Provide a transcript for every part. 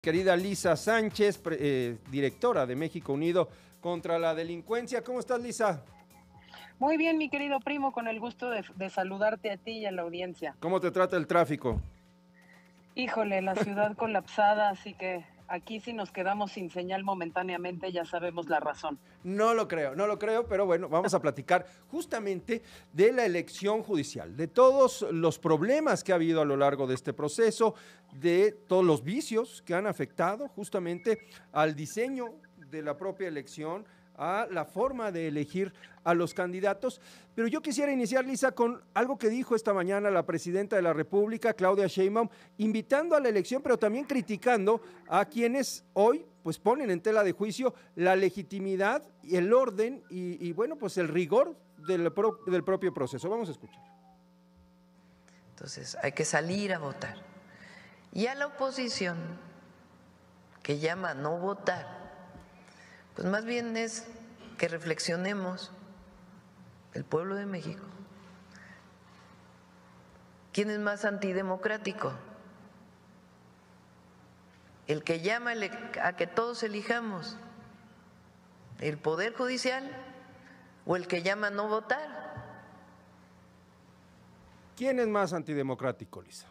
Querida Lisa Sánchez, directora de México Unido contra la Delincuencia. ¿Cómo estás, Lisa? Muy bien, mi querido primo, con el gusto de saludarte a ti y a la audiencia. ¿Cómo te trata el tráfico? Híjole, la ciudad colapsada, así que aquí si nos quedamos sin señal momentáneamente ya sabemos la razón. No lo creo, no lo creo, pero bueno, vamos a platicar justamente de la elección judicial, de todos los problemas que ha habido a lo largo de este proceso, de todos los vicios que han afectado justamente al diseño de la propia elección, a la forma de elegir a los candidatos. Pero yo quisiera iniciar, Lisa, con algo que dijo esta mañana la presidenta de la República, Claudia Sheinbaum, invitando a la elección, pero también criticando a quienes hoy pues ponen en tela de juicio la legitimidad y el orden y bueno, pues el rigor del propio proceso. Vamos a escuchar. Entonces hay que salir a votar. Y a la oposición, que llama a no votar, pues más bien es que reflexionemos, el pueblo de México, ¿quién es más antidemocrático? ¿El que llama a que todos elijamos el Poder Judicial o el que llama a no votar? ¿Quién es más antidemocrático, Lisa?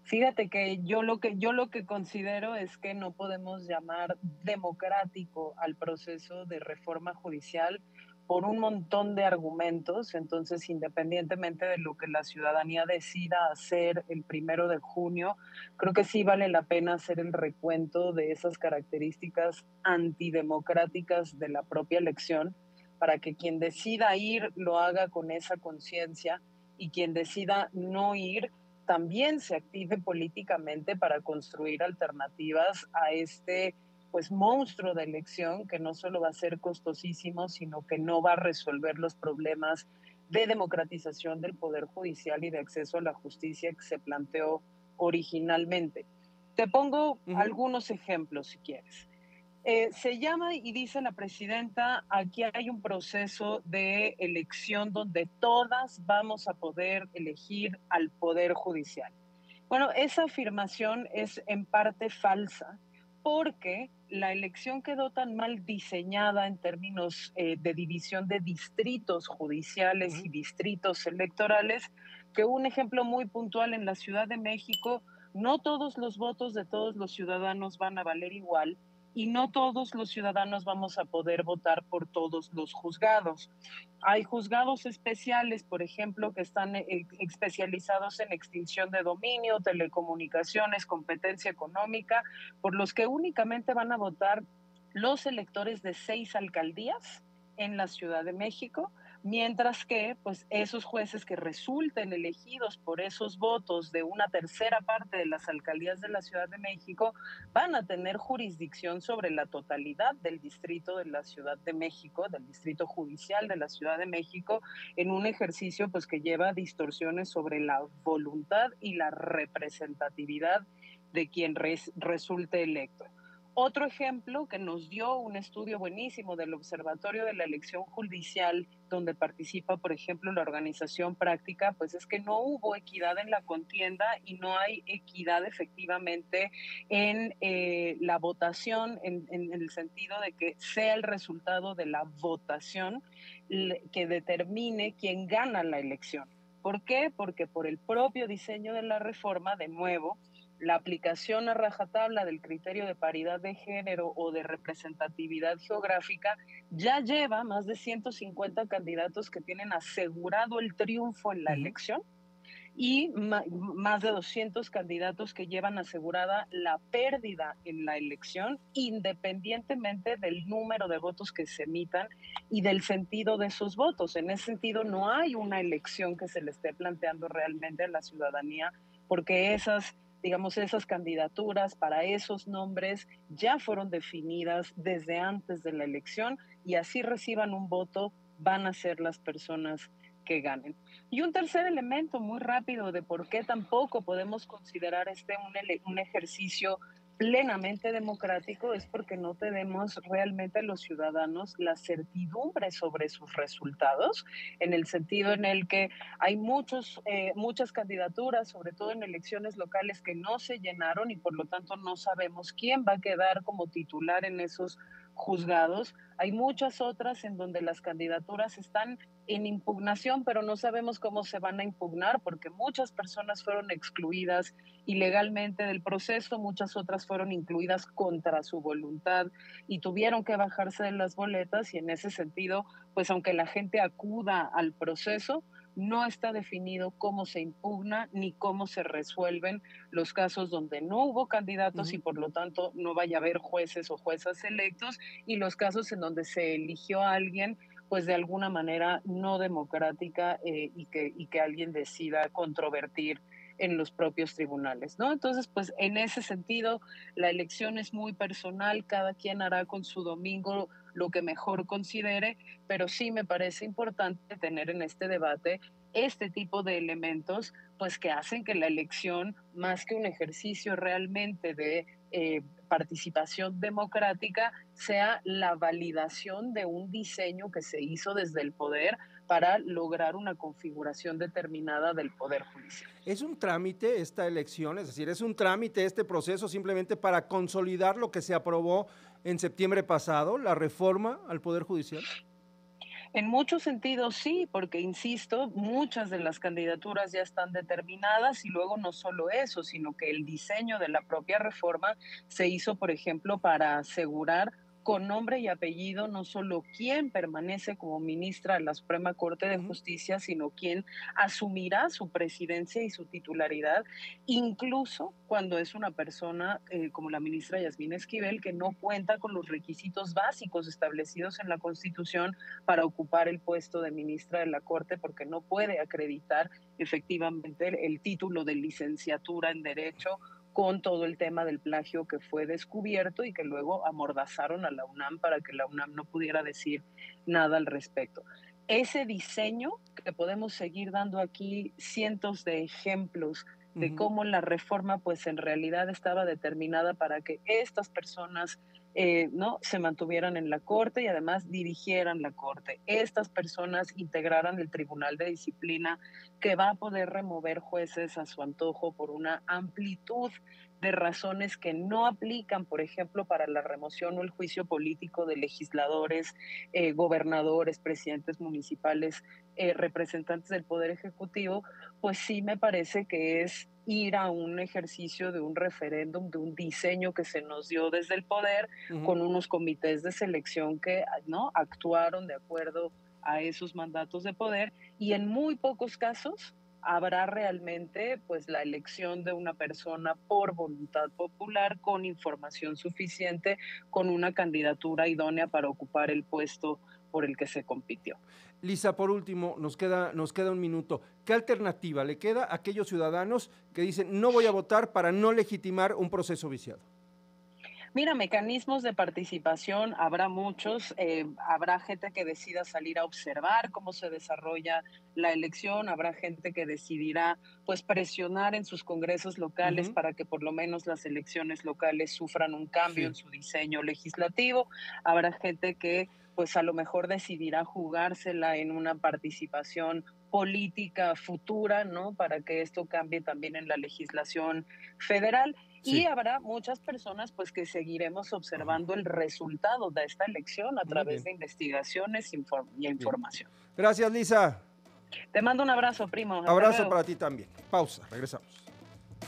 Fíjate que yo lo que considero es que no podemos llamar democrático al proceso de reforma judicial por un montón de argumentos. Entonces, independientemente de lo que la ciudadanía decida hacer el 1 de junio, creo que sí vale la pena hacer el recuento de esas características antidemocráticas de la propia elección, para que quien decida ir lo haga con esa conciencia y quien decida no ir también se active políticamente para construir alternativas a este pues monstruo de elección que no solo va a ser costosísimo, sino que no va a resolver los problemas de democratización del Poder Judicial y de acceso a la justicia que se planteó originalmente. Te pongo algunos ejemplos si quieres. Se llama y dice la presidenta, aquí hay un proceso de elección donde todas vamos a poder elegir al Poder Judicial. Bueno, esa afirmación es en parte falsa porque la elección quedó tan mal diseñada en términos de división de distritos judiciales y distritos electorales que un ejemplo muy puntual en la Ciudad de México, no todos los votos de todos los ciudadanos van a valer igual y no todos los ciudadanos vamos a poder votar por todos los juzgados. Hay juzgados especiales, por ejemplo, que están especializados en extinción de dominio, telecomunicaciones, competencia económica, por los que únicamente van a votar los electores de 6 alcaldías en la Ciudad de México, mientras que pues esos jueces que resulten elegidos por esos votos de una tercera parte de las alcaldías de la Ciudad de México van a tener jurisdicción sobre la totalidad del distrito de la Ciudad de México, del distrito judicial de la Ciudad de México, en un ejercicio pues que lleva distorsiones sobre la voluntad y la representatividad de quien resulte electo. Otro ejemplo que nos dio un estudio buenísimo del Observatorio de la Elección Judicial, donde participa, por ejemplo, la organización Práctica, pues es que no hubo equidad en la contienda y no hay equidad efectivamente en la votación, en el sentido de que sea el resultado de la votación que determine quién gana la elección. ¿Por qué? Porque por el propio diseño de la reforma, de nuevo, la aplicación a rajatabla del criterio de paridad de género o de representatividad geográfica ya lleva más de 150 candidatos que tienen asegurado el triunfo en la elección y más de 200 candidatos que llevan asegurada la pérdida en la elección, independientemente del número de votos que se emitan y del sentido de esos votos. En ese sentido, no hay una elección que se le esté planteando realmente a la ciudadanía, porque esas candidaturas para esos nombres ya fueron definidas desde antes de la elección y así reciban un voto, van a ser las personas que ganen. Y un tercer elemento muy rápido de por qué tampoco podemos considerar un ejercicio plenamente democrático es porque no tenemos realmente los ciudadanos la certidumbre sobre sus resultados, en el sentido en el que hay muchas candidaturas, sobre todo en elecciones locales, que no se llenaron y por lo tanto no sabemos quién va a quedar como titular en esos juzgados. Hay muchas otras en donde las candidaturas están en impugnación, pero no sabemos cómo se van a impugnar porque muchas personas fueron excluidas ilegalmente del proceso, muchas otras fueron incluidas contra su voluntad y tuvieron que bajarse de las boletas y en ese sentido, pues aunque la gente acuda al proceso, no está definido cómo se impugna ni cómo se resuelven los casos donde no hubo candidatos y por lo tanto no vaya a haber jueces o juezas electos y los casos en donde se eligió a alguien pues de alguna manera no democrática y que alguien decida controvertir en los propios tribunales, ¿no? Entonces, pues en ese sentido, la elección es muy personal, cada quien hará con su domingo lo que mejor considere, pero sí me parece importante tener en este debate este tipo de elementos, pues que hacen que la elección, más que un ejercicio realmente de participación democrática, sea la validación de un diseño que se hizo desde el poder para lograr una configuración determinada del Poder Judicial. ¿Es un trámite esta elección? Es decir, ¿es un trámite este proceso simplemente para consolidar lo que se aprobó en septiembre pasado, la reforma al Poder Judicial? En muchos sentidos sí, porque insisto, muchas de las candidaturas ya están determinadas y luego no solo eso, sino que el diseño de la propia reforma se hizo, por ejemplo, para asegurar con nombre y apellido no solo quién permanece como ministra de la Suprema Corte de Justicia, sino quién asumirá su presidencia y su titularidad, incluso cuando es una persona como la ministra Yasmín Esquivel, que no cuenta con los requisitos básicos establecidos en la Constitución para ocupar el puesto de ministra de la Corte porque no puede acreditar efectivamente el título de licenciatura en Derecho con todo el tema del plagio que fue descubierto y que luego amordazaron a la UNAM para que la UNAM no pudiera decir nada al respecto. Ese diseño, que podemos seguir dando aquí cientos de ejemplos de cómo la reforma pues en realidad estaba determinada para que estas personas no se mantuvieran en la Corte y además dirigieran la Corte. Estas personas integraran el Tribunal de Disciplina que va a poder remover jueces a su antojo por una amplitud de razones que no aplican, por ejemplo, para la remoción o el juicio político de legisladores, gobernadores, presidentes municipales, representantes del Poder Ejecutivo, pues sí me parece que es ir a un ejercicio de un referéndum, de un diseño que se nos dio desde el poder, con unos comités de selección que no actuaron de acuerdo a esos mandatos de poder y en muy pocos casos habrá realmente pues la elección de una persona por voluntad popular con información suficiente, con una candidatura idónea para ocupar el puesto por el que se compitió. Lisa, por último, nos queda un minuto. ¿Qué alternativa le queda a aquellos ciudadanos que dicen no voy a votar para no legitimar un proceso viciado? Mira, mecanismos de participación habrá muchos, habrá gente que decida salir a observar cómo se desarrolla la elección, habrá gente que decidirá pues presionar en sus congresos locales para que por lo menos las elecciones locales sufran un cambio en su diseño legislativo, habrá gente que pues a lo mejor decidirá jugársela en una participación política futura, ¿no? Para que esto cambie también en la legislación federal. Sí. Y habrá muchas personas pues que seguiremos observando el resultado de esta elección a través de investigaciones y información. Gracias, Lisa. Te mando un abrazo, primo. Hasta abrazo luego. Para ti también. Pausa, regresamos.